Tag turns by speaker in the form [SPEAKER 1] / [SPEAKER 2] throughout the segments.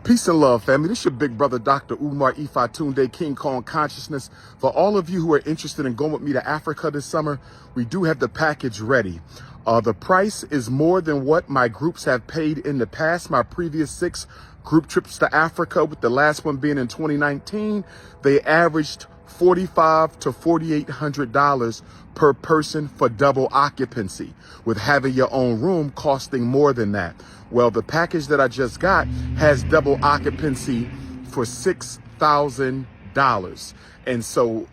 [SPEAKER 1] Peace and love, family. This is your big brother, Dr.UMAR, Ifa Tunde, King Kong Consciousness. For all of you who are interested in going with me to Africa this summer, we do have the package ready. The price is more than what my groups have paid in the past. My previous 6 group trips to Africa, with the last one being in 2019, they averaged $4,500 to $4,800 per person for double occupancy, with having your own room costing more than that. Well, the package that I just got has double occupancy for $6,000. And so,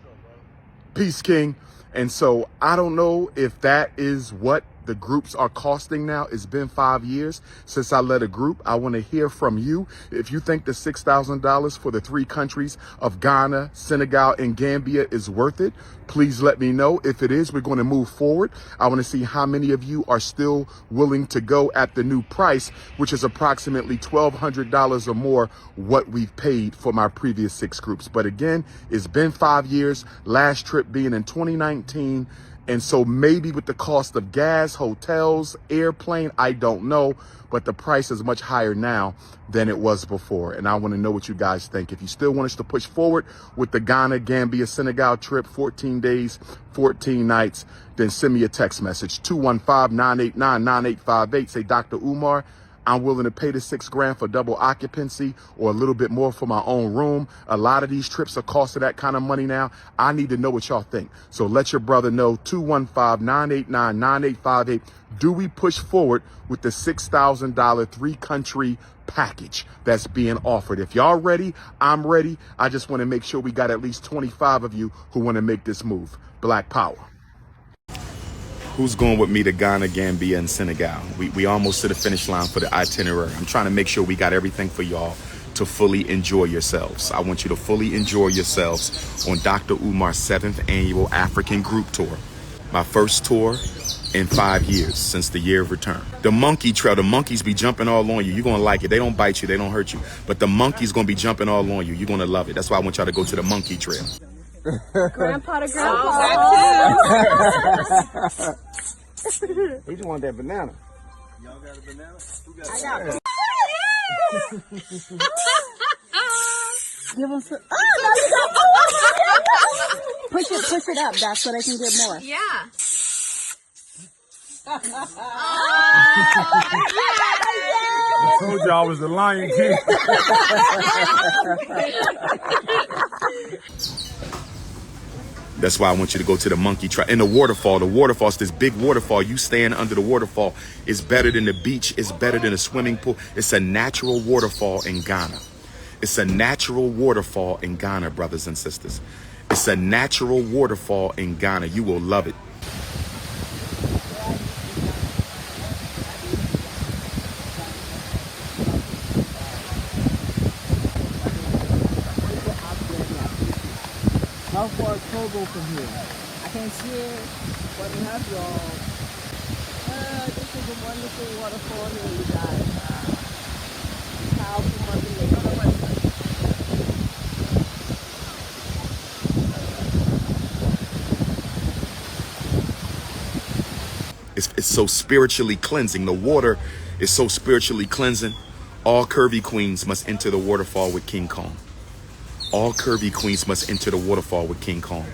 [SPEAKER 1] peace, King. And so I don't know if that is what the groups are costing now. It's been 5 years since I led a group. I want to hear from you. If you think the $6,000 for the 3 countries of Ghana, Senegal, and Gambia is worth it, please let me know. If it is, we're going to move forward. I want to see how many of you are still willing to go at the new price, which is approximately $1,200 or more what we've paid for my previous 6 groups. But again, it's been 5 years, last trip being in 2019. And so maybe with the cost of gas, hotels, airplane, I don't know, but the price is much higher now than it was before. And I want to know what you guys think. If you still want us to push forward with the Ghana, Gambia, Senegal trip, 14 days, 14 nights, then send me a text message, 215-989-9858. Say, Dr. Umar, I'm willing to pay the $6,000 for double occupancy or a little bit more for my own room. A lot of these trips are costing that kind of money now. I need to know what y'all think. So let your brother know, 215-989-9858. Do we push forward with the $6,000 3-country package that's being offered? If y'all ready, I'm ready. I just want to make sure we got at least 25 of you who want to make this move. Black power. Who's going with me to Ghana, Gambia, and Senegal? We almost to the finish line for the itinerary. I'm trying to make sure we got everything for y'all to fully enjoy yourselves. I want you to fully enjoy yourselves on Dr. Umar's 7th annual African group tour. My first tour in 5 years since the year of return. The monkey trail, the monkeys be jumping all on you. You're going to like it. They don't bite you. They don't hurt you. But the monkey's going to be jumping all on you. You're going to love it. That's why I want y'all to go to the monkey trail.
[SPEAKER 2] Grandpa to grandpa.
[SPEAKER 3] He just want that banana.
[SPEAKER 4] Y'all got a banana? Who got
[SPEAKER 2] I got it. Give him some. Oh, no, you got. Push it up, Doc, so they can get more.
[SPEAKER 5] Yeah.
[SPEAKER 3] I told you I was the Lion King.
[SPEAKER 1] That's why I want you to go to the monkey trail. And the waterfall, it's this big waterfall. You staying under the waterfall is better than the beach. It's better than a swimming pool. It's a natural waterfall in Ghana. It's a natural waterfall in Ghana, brothers and sisters. It's a natural waterfall in Ghana. You will love it.
[SPEAKER 2] How far is Togo from here? I can't see it, but we have y'all. This is a wonderful waterfall here, you guys. Powerful Mother
[SPEAKER 1] Nature. It's so spiritually cleansing. The water is so spiritually cleansing. All curvy queens must enter the waterfall with King Kong. All curvy queens must enter the waterfall with King Kong.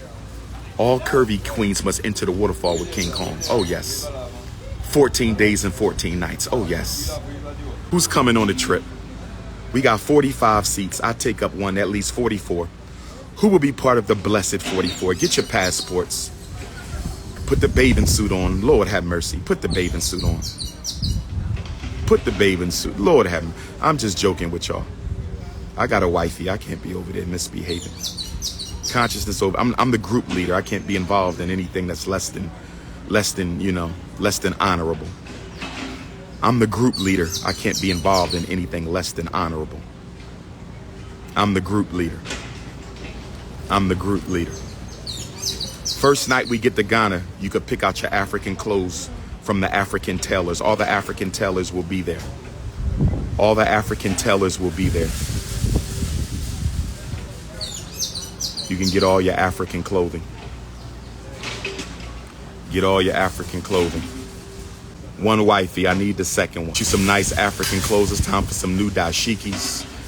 [SPEAKER 1] All curvy queens must enter the waterfall with King Kong. Oh, yes. 14 days and 14 nights. Oh, yes. Who's coming on the trip? We got 45 seats. I take up one, at least 44. Who will be part of the blessed 44? Get your passports. Put the bathing suit on. Lord have mercy. Put the bathing suit on. Put the bathing suit. Lord have mercy. I'm just joking with y'all. I got a wifey. I can't be over there misbehaving. Consciousness over. I'm the group leader. I can't be involved in anything that's less than honorable. I'm the group leader. I can't be involved in anything less than honorable. I'm the group leader. I'm the group leader. First night we get to Ghana, you could pick out your African clothes from the African tailors. All the African tailors will be there. All the African tailors will be there. You can get all your African clothing. Get all your African clothing. One wifey, I need the second one. Get you some nice African clothes. It's time for some new dashikis.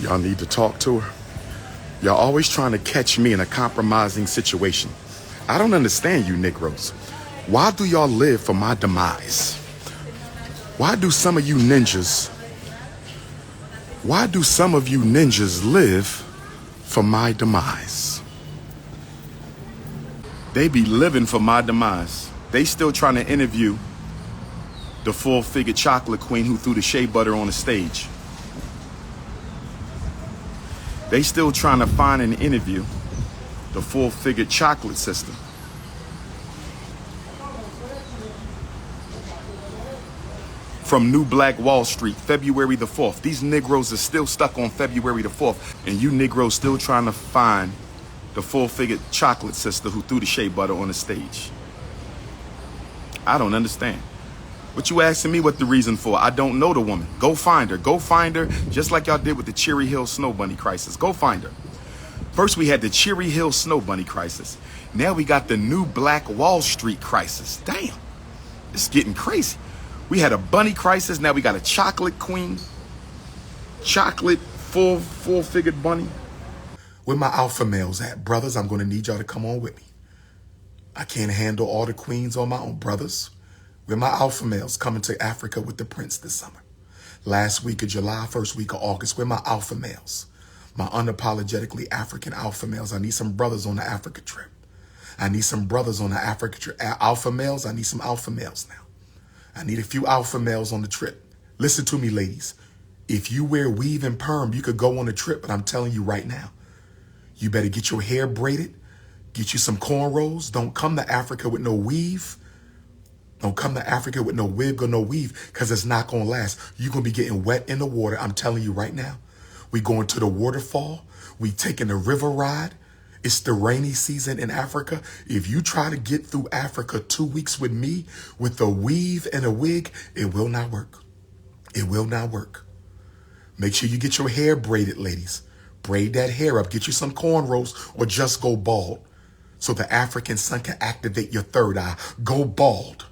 [SPEAKER 1] Y'all need to talk to her. Y'all always trying to catch me in a compromising situation. I don't understand you Negroes. Why do y'all live for my demise? Why do some of you ninjas live for my demise? They be living for my demise. They still trying to interview the full-figured chocolate queen who threw the shea butter on the stage. They still trying to find and interview the full-figured chocolate sister. From New Black Wall Street, February the 4th. These Negroes are still stuck on February the 4th. And you Negroes still trying to find the full-figured chocolate sister who threw the shea butter on the stage. I don't understand. What you asking me what the reason for? I don't know the woman. Go find her. Go find her just like y'all did with the Cherry Hill Snow Bunny crisis. Go find her. First we had the Cherry Hill Snow Bunny crisis. Now we got the New Black Wall Street crisis. Damn, it's getting crazy. We had a bunny crisis. Now we got a chocolate queen. Chocolate full-figured bunny. Where my alpha males at? Brothers, I'm going to need y'all to come on with me. I can't handle all the queens on my own. Brothers, where my alpha males coming to Africa with the prince this summer? Last week of July, first week of August, where my alpha males? My unapologetically African alpha males. I need some brothers on the Africa trip. I need some brothers on the Africa trip. Alpha males, I need some alpha males now. I need a few alpha males on the trip. Listen to me, ladies. If you wear weave and perm, you could go on a trip, but I'm telling you right now, you better get your hair braided, get you some cornrows. Don't come to Africa with no weave. Don't come to Africa with no wig or no weave, because it's not going to last. You're going to be getting wet in the water. I'm telling you right now. We going to the waterfall. We taking the river ride. It's the rainy season in Africa. If you try to get through Africa 2 weeks with me with a weave and a wig, it will not work. It will not work. Make sure you get your hair braided, ladies. Braid that hair up. Get you some cornrows or just go bald so the African sun can activate your third eye. Go bald.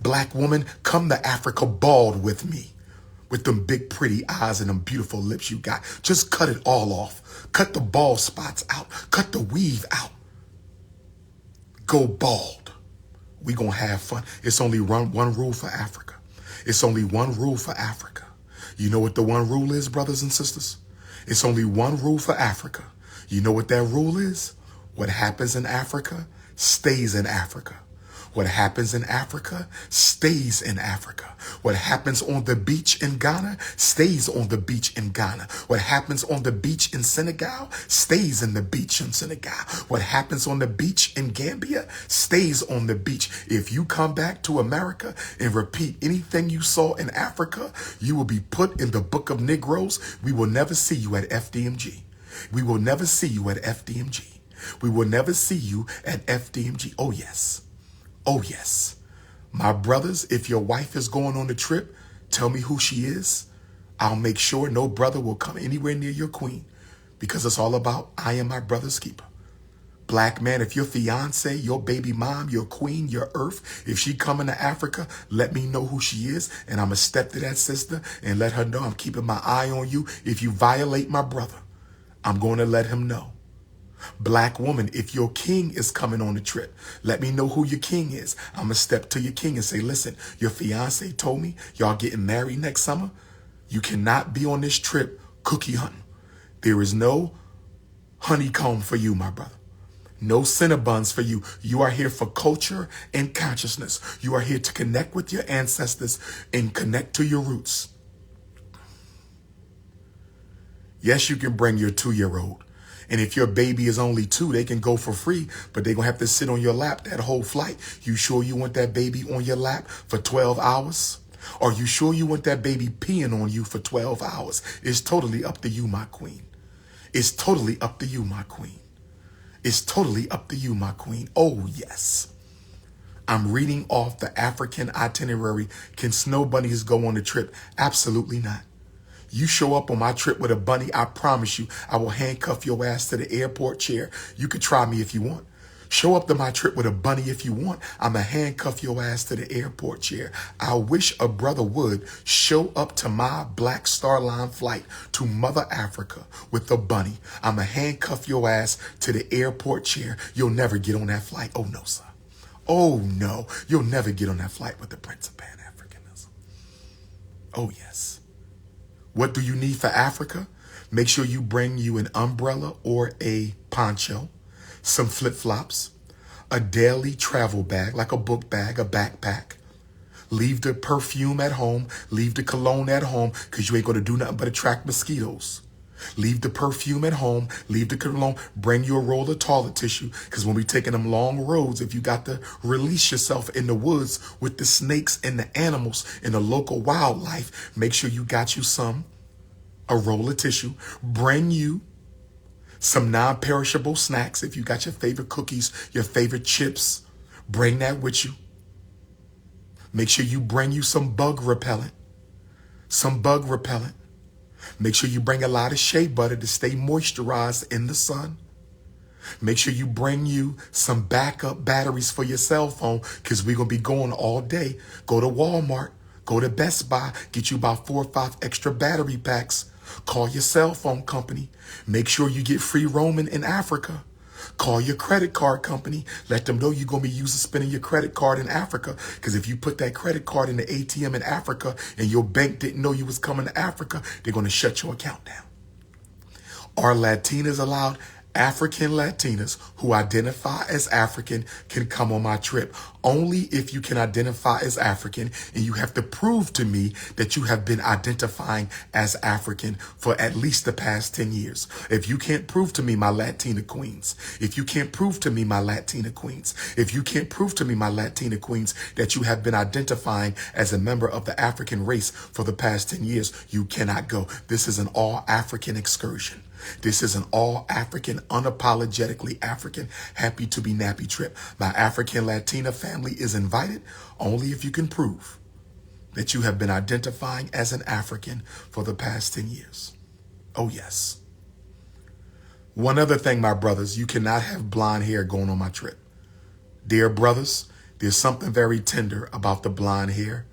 [SPEAKER 1] Black woman, come to Africa bald with me. With them big pretty eyes and them beautiful lips you got. Just cut it all off. Cut the bald spots out. Cut the weave out. Go bald. We gonna have fun. It's only one rule for Africa. It's only one rule for Africa. You know what the one rule is, brothers and sisters? It's only one rule for Africa. You know what that rule is? What happens in Africa stays in Africa. What happens in Africa stays in Africa. What happens on the beach in Ghana stays on the beach in Ghana. What happens on the beach in Senegal stays in the beach in Senegal. What happens on the beach in Gambia stays on the beach. If you come back to America and repeat anything you saw in Africa, you will be put in the book of Negroes. We will never see you at FDMG. We will never see you at FDMG. We will never see you at FDMG. Oh, yes. Oh, yes. My brothers, if your wife is going on the trip, tell me who she is. I'll make sure no brother will come anywhere near your queen, because it's all about I am my brother's keeper. Black man, if your fiance, your baby mom, your queen, your earth, if she coming to Africa, let me know who she is, and I'm going to step to that sister and let her know I'm keeping my eye on you. If you violate my brother, I'm going to let him know. Black woman, if your king is coming on the trip, let me know who your king is. I'm going to step to your king and say, listen, your fiance told me y'all getting married next summer. You cannot be on this trip cookie hunting. There is no honeycomb for you, my brother. No Cinnabons for you. You are here for culture and consciousness. You are here to connect with your ancestors and connect to your roots. Yes, you can bring your 2-year-old. And if your baby is only 2, they can go for free, but they're going to have to sit on your lap that whole flight. You sure you want that baby on your lap for 12 hours? Are you sure you want that baby peeing on you for 12 hours? It's totally up to you, my queen. It's totally up to you, my queen. It's totally up to you, my queen. Oh, yes. I'm reading off the African itinerary. Can snow bunnies go on the trip? Absolutely not. You show up on my trip with a bunny, I promise you, I will handcuff your ass to the airport chair. You can try me if you want. Show up to my trip with a bunny if you want. I'ma handcuff your ass to the airport chair. I wish a brother would show up to my Black Star Line flight to Mother Africa with a bunny. I'ma handcuff your ass to the airport chair. You'll never get on that flight. Oh, no, sir. Oh, no. You'll never get on that flight with the Prince of Pan-Africanism. Oh, yes. What do you need for Africa? Make sure you bring you an umbrella or a poncho, some flip-flops, a daily travel bag, like a book bag, a backpack. Leave the perfume at home. Leave the cologne at home because you ain't going to do nothing but attract mosquitoes. Leave the perfume at home. Leave the cologne. Bring you a roll of toilet tissue because when we taking them long roads, if you got to release yourself in the woods with the snakes and the animals and the local wildlife, make sure you got you a roll of tissue. Bring you some non-perishable snacks. If you got your favorite cookies, your favorite chips, bring that with you. Make sure you bring you some bug repellent. Make sure you bring a lot of shea butter to stay moisturized in the sun. Make sure you bring you some backup batteries for your cell phone because we're going to be going all day. Go to Walmart, go to Best Buy, get you about 4 or 5 extra battery packs. Call your cell phone company. Make sure you get free roaming in Africa. Call your credit card company. Let them know you're going to be spending your credit card in Africa. Because if you put that credit card in the ATM in Africa and your bank didn't know you was coming to Africa, they're going to shut your account down. Are Latinas allowed? African Latinas who identify as African can come on my trip. Only if you can identify as African, and you have to prove to me that you have been identifying as African for at least the past 10 years. If you can't prove to me, my Latina queens, if you can't prove to me, my Latina queens, if you can't prove to me, my Latina queens, that you have been identifying as a member of the African race for the past 10 years, you cannot go. This is an all-African excursion. This is an all-African, unapologetically African, happy to be nappy trip. My African Latina family is invited only if you can prove that you have been identifying as an African for the past 10 years. Oh, yes. One other thing, my brothers, you cannot have blonde hair going on my trip. Dear brothers, there's something very tender about the blonde hair.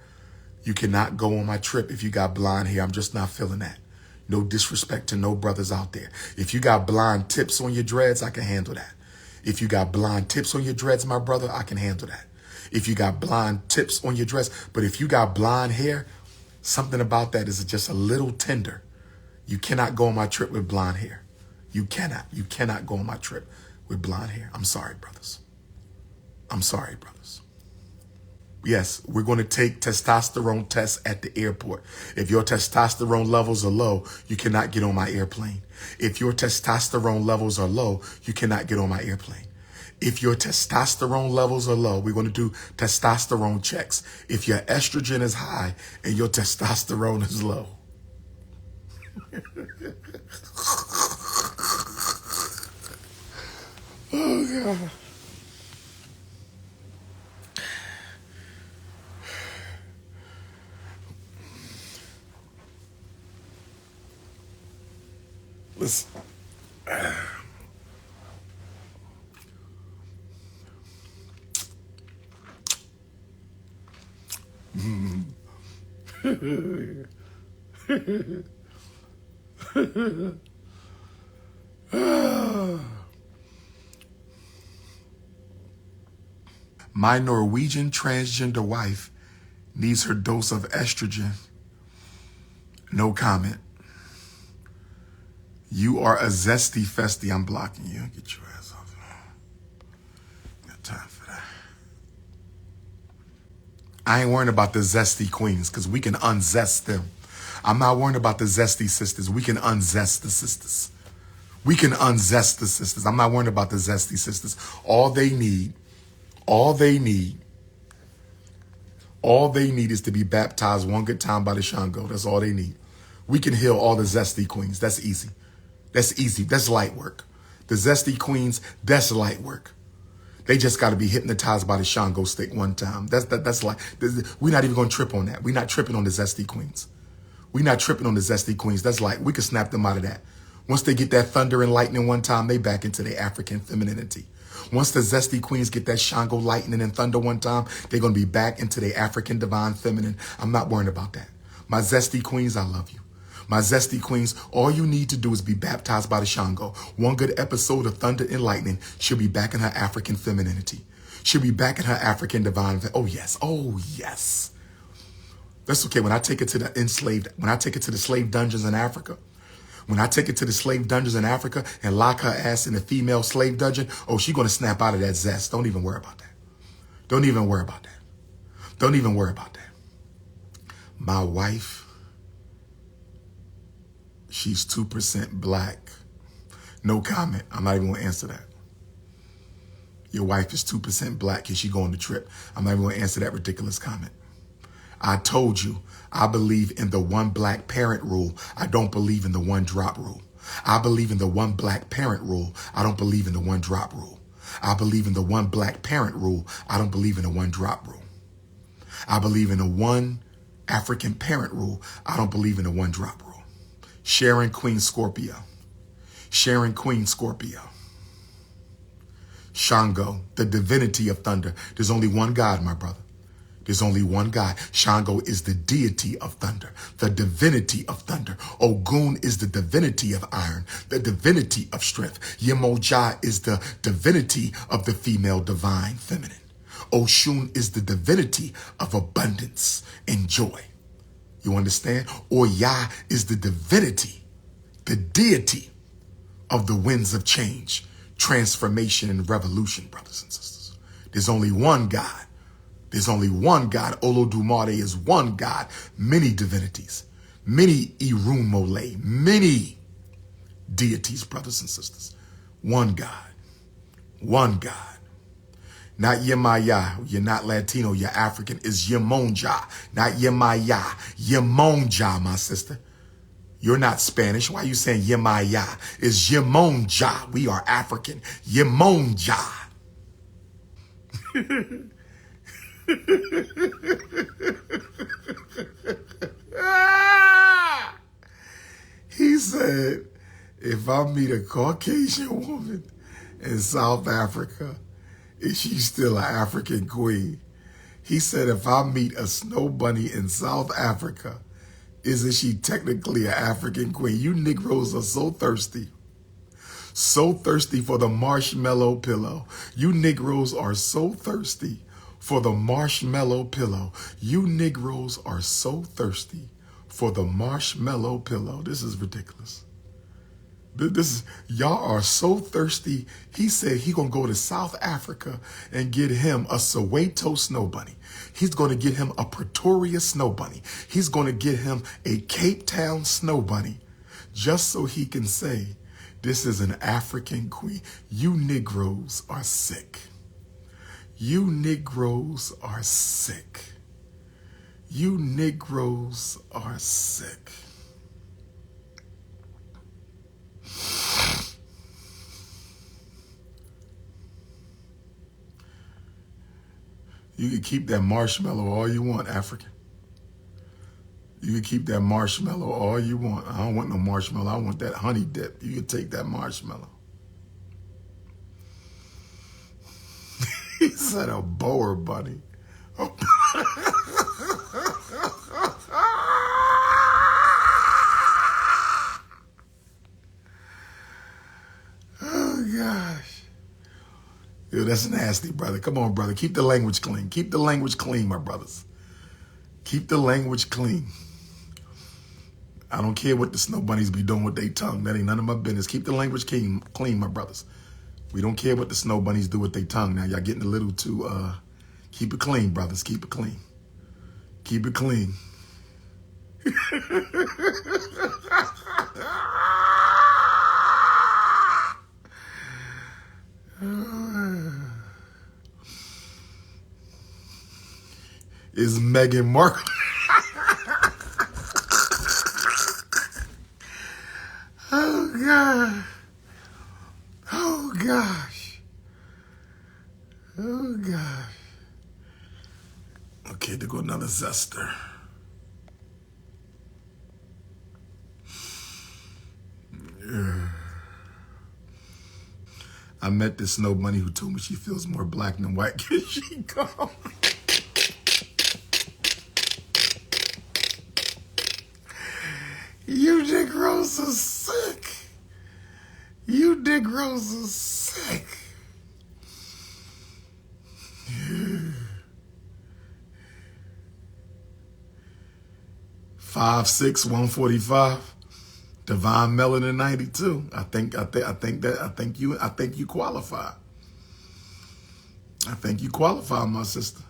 [SPEAKER 1] You cannot go on my trip if you got blonde hair. I'm just not feeling that. No disrespect to no brothers out there. If you got blonde tips on your dreads, I can handle that. If you got blonde tips on your dreads, my brother, I can handle that. If you got blonde tips on your dress, but if you got blonde hair, something about that is just a little tender. You cannot go on my trip with blonde hair. You cannot go on my trip with blonde hair. I'm sorry, brothers. I'm sorry, brothers. Yes, we're going to take testosterone tests at the airport. If your testosterone levels are low, you cannot get on my airplane. If your testosterone levels are low, you cannot get on my airplane. If your testosterone levels are low, we're going to do testosterone checks. If your estrogen is high and your testosterone is low. Oh, God. Listen. My Norwegian transgender wife needs her dose of estrogen. No comment. You are a zesty festy. I'm blocking you. Get your ass off. Got time for that. I ain't worrying about the zesty queens because we can unzest them. I'm not worrying about the zesty sisters. We can unzest the sisters. We can unzest the sisters. I'm not worrying about the zesty sisters. All they need is to be baptized one good time by the Shango. That's all they need. We can heal all the zesty queens. That's easy. That's easy. That's light work. The zesty queens, that's light work. They just got to be hypnotized by the Shango stick one time. That's like, we're not even going to trip on that. We're not tripping on the zesty queens. We're not tripping on the zesty queens. That's like, we can snap them out of that. Once they get that thunder and lightning one time, they back into their African femininity. Once the zesty queens get that Shango lightning and thunder one time, they're going to be back into their African divine feminine. I'm not worried about that. My zesty queens, I love you. My zesty queens, all you need to do is be baptized by the Shango. One good episode of Thunder and Lightning, she'll be back in her African femininity. She'll be back in her African divine. Oh, yes. Oh, yes. That's okay. When I take it to the enslaved, when I take it to the slave dungeons in Africa, when I take it to the slave dungeons in Africa and lock her ass in the female slave dungeon, oh, she's going to snap out of that zest. Don't even worry about that. Don't even worry about that. Don't even worry about that. My wife, she's 2% black. No comment. I'm not even going to answer that. Your wife is 2% black and she go on the trip. I'm not even going to answer that ridiculous comment. I told you, I believe in the one black parent rule. I don't believe in the one drop rule. I believe in the one black parent rule. I don't believe in the one drop rule. I believe in the one black parent rule. I don't believe in the one drop rule. I believe in the one African parent rule. I don't believe in the one drop rule. Sharon Queen Scorpio. Sharon Queen Scorpio. Shango, the divinity of thunder. There's only one God, my brother. There's only one God. Shango is the deity of thunder, the divinity of thunder. Ogun is the divinity of iron, the divinity of strength. Yemoja is the divinity of the female divine feminine. Oshun is the divinity of abundance and joy. You understand? Oya is the divinity, the deity of the winds of change, transformation, and revolution, brothers and sisters. There's only one God. There's only one God. Olodumare is one God. Many divinities. Many Irumole. Many deities, brothers and sisters. One God. One God. Not Yemaya. You're not Latino. You're African. It's Yemonja. Not Yemaya. Yemonja, my sister. You're not Spanish. Why are you saying Yemaya? It's Yemonja. We are African. Yemonja. He said, if I meet a Caucasian woman in South Africa, is she still an African queen? He said, if I meet a snow bunny in South Africa, isn't she technically an African queen? You Negroes are so thirsty for the marshmallow pillow. You Negroes are so thirsty for the marshmallow pillow. You Negroes are so thirsty for the marshmallow pillow. This is ridiculous. Y'all are so thirsty. He said he gonna go to South Africa and get him a Soweto snow bunny. He's gonna get him a Pretoria snow bunny. He's gonna get him a Cape Town snow bunny, just so he can say, this is an African queen. You Negroes are sick. You Negroes are sick. You Negroes are sick. You can keep that marshmallow all you want, African. You can keep that marshmallow all you want. I don't want no marshmallow. I want that honey dip. You can take that marshmallow. He said a Boer bunny. Oh, oh gosh. Yo, that's nasty, brother. Come on, brother. Keep the language clean. Keep the language clean, my brothers. Keep the language clean. I don't care what the snow bunnies be doing with their tongue. That ain't none of my business. Keep the language clean, my brothers. We don't care what the snow bunnies do with their tongue. Now, y'all getting a little too, keep it clean, brothers. Keep it clean. Keep it clean. Is Meghan Markle. Oh, God. Oh, gosh. Oh, gosh. Okay, there go another zester. I met this snow bunny who told me she feels more black than white. Can she go? You Negroes are sick. You Negroes are sick. 5'6", 145. Divine Melanin 92. I think you qualify. I think you qualify, my sister.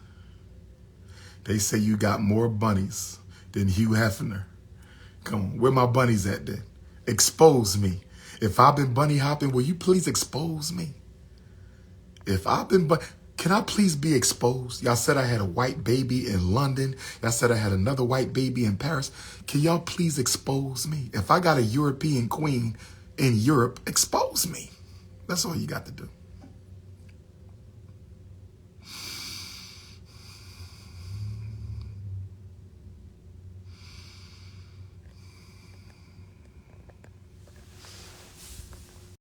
[SPEAKER 1] They say you got more bunnies than Hugh Hefner. Come on, where my bunnies at then? Expose me. If I've been bunny hopping, will you please expose me? If I've been can I please be exposed? Y'all said I had a white baby in London. Y'all said I had another white baby in Paris. Can y'all please expose me? If I got a European queen in Europe, expose me. That's all you got to do.